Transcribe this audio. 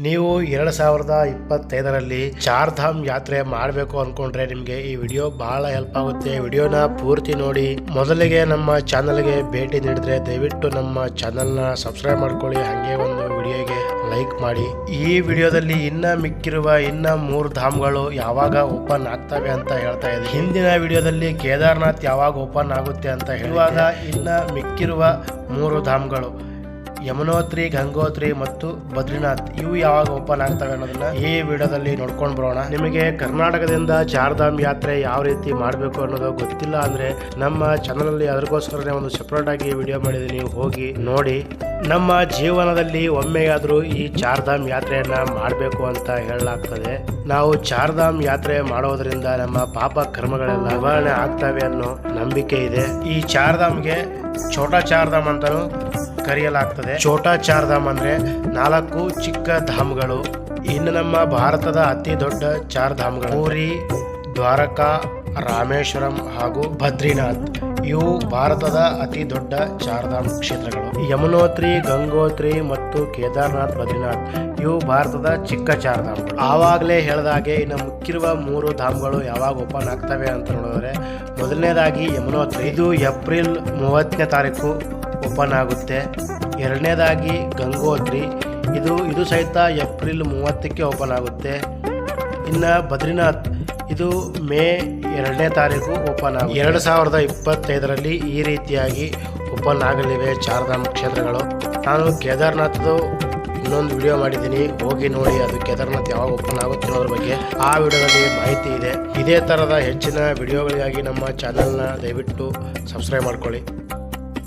ನೀವು 2025ರಲ್ಲಿ ಚಾರ್ಧಾಮ್ ಯಾತ್ರೆ ಮಾಡಬೇಕು ಅನ್ಕೊಂಡ್ರೆ ನಿಮಗೆ ಈ ವಿಡಿಯೋ ಬಹಳ ಹೆಲ್ಪ್ ಆಗುತ್ತೆ. ವಿಡಿಯೋನ ಪೂರ್ತಿ ನೋಡಿ. ಮೊದಲಿಗೆ ನಮ್ಮ ಚಾನಲ್ಗೆ ಭೇಟಿ ನೀಡಿದ್ರೆ ದಯವಿಟ್ಟು ನಮ್ಮ ಚಾನಲ್ನ ಸಬ್ಸ್ಕ್ರೈಬ್ ಮಾಡ್ಕೊಳ್ಳಿ, ಹಾಗೆ ಒಂದು ವಿಡಿಯೋಗೆ ಲೈಕ್ ಮಾಡಿ. ಈ ವಿಡಿಯೋದಲ್ಲಿ ಮಿಕ್ಕಿರುವ 3 ಧಾಮ್ಗಳು ಯಾವಾಗ ಓಪನ್ ಆಗ್ತವೆ ಅಂತ ಹೇಳ್ತಾ ಇದೆ. ಹಿಂದಿನ ವಿಡಿಯೋದಲ್ಲಿ ಕೇದಾರ್ನಾಥ್ ಯಾವಾಗ ಓಪನ್ ಆಗುತ್ತೆ ಅಂತ ಹೇಳುವಾಗ ಮಿಕ್ಕಿರುವ 3 ಧಾಮ್ಗಳು ಯಮುನೋತ್ರಿ, ಗಂಗೋತ್ರಿ ಮತ್ತು ಬದ್ರಿನಾಥ್ ಇವು ಯಾವಾಗ ಓಪನ್ ಆಗ್ತವೆ ಅನ್ನೋದನ್ನ ಈ ವಿಡಿಯೋದಲ್ಲಿ ನೋಡ್ಕೊಂಡು ಬರೋಣ. ನಿಮಗೆ ಕರ್ನಾಟಕದಿಂದ ಚಾರ್ಧಾಮ್ ಯಾತ್ರೆ ಯಾವ ರೀತಿ ಮಾಡಬೇಕು ಅನ್ನೋದು ಗೊತ್ತಿಲ್ಲ ಅಂದ್ರೆ ನಮ್ಮ ಚಾನಲ್ ಅಲ್ಲಿ ಅದಕ್ಕೋಸ್ಕರನೇ ಒಂದು ಸೆಪರೇಟ್ ಆಗಿ ವಿಡಿಯೋ ಮಾಡಿದೀನಿ, ನೀವು ಹೋಗಿ ನೋಡಿ. ನಮ್ಮ ಜೀವನದಲ್ಲಿ ಒಮ್ಮೆಯಾದ್ರೂ ಈ ಚಾರ್ಧಾಮ್ ಯಾತ್ರೆಯನ್ನ ಮಾಡಬೇಕು ಅಂತ ಹೇಳಲಾಗ್ತದೆ. ನಾವು ಚಾರ್ಧಾಮ್ ಯಾತ್ರೆ ಮಾಡೋದ್ರಿಂದ ನಮ್ಮ ಪಾಪ ಕರ್ಮಗಳೆಲ್ಲ ನಿವಾರಣೆ ಆಗ್ತವೆ ಅನ್ನೋ ನಂಬಿಕೆ ಇದೆ. ಈ ಚಾರ್ಧಾಮ್ಗೆ ಛೋಟಾ ಚಾರ್ಧಾಮ್ ಅಂತಾನೂ ಕರೆಯಲಾಗ್ತದೆ. ಛೋಟಾ ಚಾರ್ಧಾಮ್ ಅಂದ್ರೆ 4 ಚಿಕ್ಕ ಧಾಮ್ಗಳು. ಇನ್ನು ನಮ್ಮ ಭಾರತದ ಅತಿ ದೊಡ್ಡ ಚಾರ್ಧಾಮ್ಗಳು ಪೂರಿ, ದ್ವಾರಕಾ, ರಾಮೇಶ್ವರಂ ಹಾಗೂ ಬದ್ರಿನಾಥ್. ಇವು ಭಾರತದ ಅತಿ ದೊಡ್ಡ ಚಾರ್ಧಾಮ್ ಕ್ಷೇತ್ರಗಳು. ಯಮುನೋತ್ರಿ, ಗಂಗೋತ್ರಿ ಮತ್ತು ಕೇದಾರ್ನಾಥ್, ಬದ್ರಿನಾಥ್ ಇವು ಭಾರತದ ಚಿಕ್ಕ ಚಾರ್ಧಾಮ್ಗಳು. ಆವಾಗಲೇ ಹೇಳಿದಾಗೆ ಇನ್ನು ಮುಕ್ಕಿರುವ 3 ಧಾಮ್ಗಳು ಯಾವಾಗ ಓಪನ್ ಆಗ್ತವೆ ಅಂತ ನೋಡಿದ್ರೆ, ಮೊದಲನೇದಾಗಿ ಯಮುನೋತ್ರಿ, ಇದು ಏಪ್ರಿಲ್ 30ನೇ ತಾರೀಕು ಓಪನ್ ಆಗುತ್ತೆ. ಎರಡನೇದಾಗಿ ಗಂಗೋತ್ರಿ, ಇದು ಸಹಿತ ಏಪ್ರಿಲ್ 30ಕ್ಕೆ ಓಪನ್ ಆಗುತ್ತೆ. ಇನ್ನು ಬದ್ರಿನಾಥ್ ಇದು ಮೇ 2ನೇ ತಾರೀಕು ಓಪನ್ ಆಗುತ್ತೆ. 2025ರಲ್ಲಿ ಈ ರೀತಿಯಾಗಿ ಓಪನ್ ಆಗಲಿವೆ ಚಾರ್ಧಾಮ್ ಕ್ಷೇತ್ರಗಳು. ನಾನು ಕೇದಾರ್ನಾಥ್ದು ಇನ್ನೊಂದು ವಿಡಿಯೋ ಮಾಡಿದ್ದೀನಿ, ಹೋಗಿ ನೋಡಿ. ಅದು ಕೇದಾರ್ನಾಥ್ ಯಾವಾಗ ಓಪನ್ ಆಗುತ್ತೆ ಅನ್ನೋದ್ರ ಬಗ್ಗೆ ಆ ವಿಡಿಯೋದಲ್ಲಿ ಮಾಹಿತಿ ಇದೆ. ಇದೇ ಥರದ ಹೆಚ್ಚಿನ ವಿಡಿಯೋಗಳಿಗಾಗಿ ನಮ್ಮ ಚಾನಲ್ನ ದಯವಿಟ್ಟು ಸಬ್ಸ್ಕ್ರೈಬ್ ಮಾಡ್ಕೊಳ್ಳಿ.